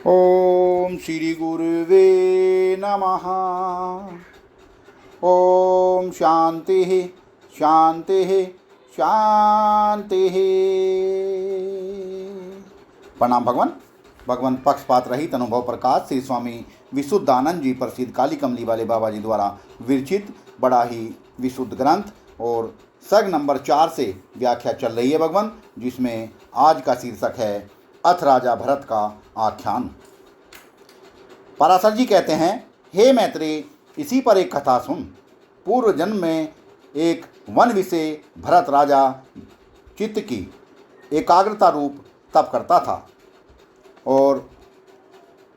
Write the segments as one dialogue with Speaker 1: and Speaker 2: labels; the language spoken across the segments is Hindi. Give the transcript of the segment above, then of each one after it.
Speaker 1: ओम श्री गुरुवे नमः। ओम शांति शांति शांति। प्रणाम भगवान। भगवान पक्षपात रहित अनुभव प्रकाश श्री स्वामी विशुद्धानंद जी प्रसिद्ध काली कमली वाले बाबा जी द्वारा विरचित बड़ा ही विशुद्ध ग्रंथ और सर्ग नंबर 4 से व्याख्या चल रही है भगवान, जिसमें आज का शीर्षक है अथ राजा भरत का आख्यान। पराशर जी कहते हैं, हे मैत्रेय, इसी पर एक कथा सुन। पूर्व जन्म में एक वन विषय भरत राजा चित्त की एकाग्रता रूप तप करता था और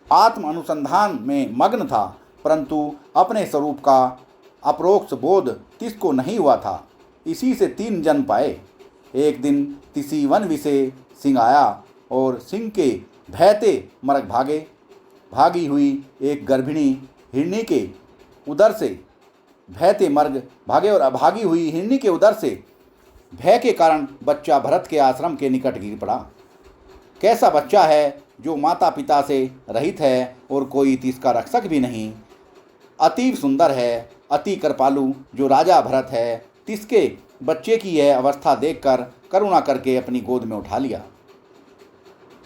Speaker 1: आत्म अनुसंधान में मग्न था, परंतु अपने स्वरूप का अपरोक्ष बोध तिसको नहीं हुआ था। इसी से 3 जन्म पाए। एक दिन तिसी वन विषय सिंह आया और सिंह के भयते मर्ग भागी हुई एक गर्भिणी हिरनी के उदर से भयते मर्ग भागे और अभागी हुई हिरनी के उदर से भय के कारण बच्चा भरत के आश्रम के निकट गिर पड़ा। कैसा बच्चा है जो माता पिता से रहित है और कोई तिसका रक्षक भी नहीं। अतीव सुंदर है, अति कृपालु जो राजा भरत है, तिसके बच्चे की यह अवस्था देखकर करुणा करके अपनी गोद में उठा लिया।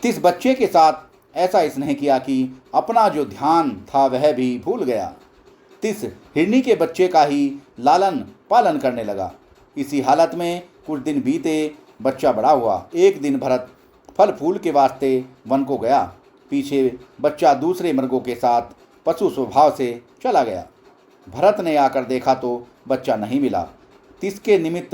Speaker 1: तिस बच्चे के साथ ऐसा स्नेह किया कि अपना जो ध्यान था वह भी भूल गया। तिस हिरनी के बच्चे का ही लालन पालन करने लगा। इसी हालत में कुछ दिन बीते, बच्चा बड़ा हुआ। एक दिन भरत फल फूल के वास्ते वन को गया। पीछे बच्चा दूसरे मृगों के साथ पशु स्वभाव से चला गया। भरत ने आकर देखा तो बच्चा नहीं मिला। तिसके निमित्त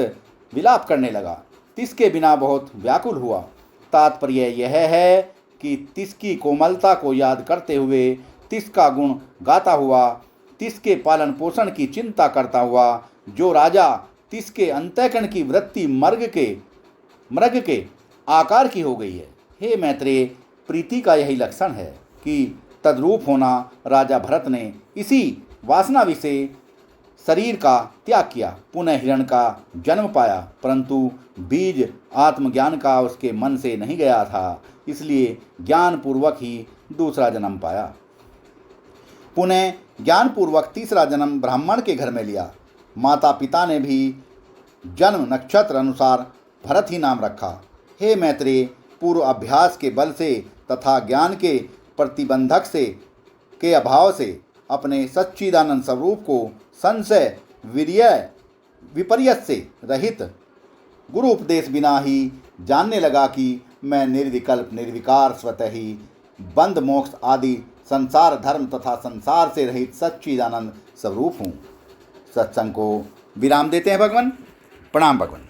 Speaker 1: विलाप करने लगा। तिसके बिना बहुत व्याकुल हुआ। तात्पर्य यह है कि तिसकी कोमलता को याद करते हुए, तिसका गुण गाता हुआ, तिसके पालन पोषण की चिंता करता हुआ जो राजा तिसके अंतःकरण की वृत्ति मृग के आकार की हो गई है। हे मैत्रेय, प्रीति का यही लक्षण है कि तद्रूप होना। राजा भरत ने इसी वासना विषय शरीर का त्याग किया, पुनः हिरण का जन्म पाया, परंतु बीज आत्मज्ञान का उसके मन से नहीं गया था, इसलिए ज्ञानपूर्वक ही दूसरा जन्म पाया। पुनः ज्ञानपूर्वक तीसरा जन्म ब्राह्मण के घर में लिया। माता पिता ने भी जन्म नक्षत्र अनुसार भरत ही नाम रखा। हे मैत्रेय, पूर्व अभ्यास के बल से तथा ज्ञान के प्रतिबंधक के अभाव से अपने सच्चिदानंद स्वरूप को संशय विपर्यत से रहित गुरु उपदेश बिना ही जानने लगा कि मैं निर्विकल्प निर्विकार स्वतः ही बंध मोक्ष आदि संसार धर्म तथा संसार से रहित सच्चिदानंद स्वरूप हूँ। सत्संग को विराम देते हैं भगवान। प्रणाम भगवान।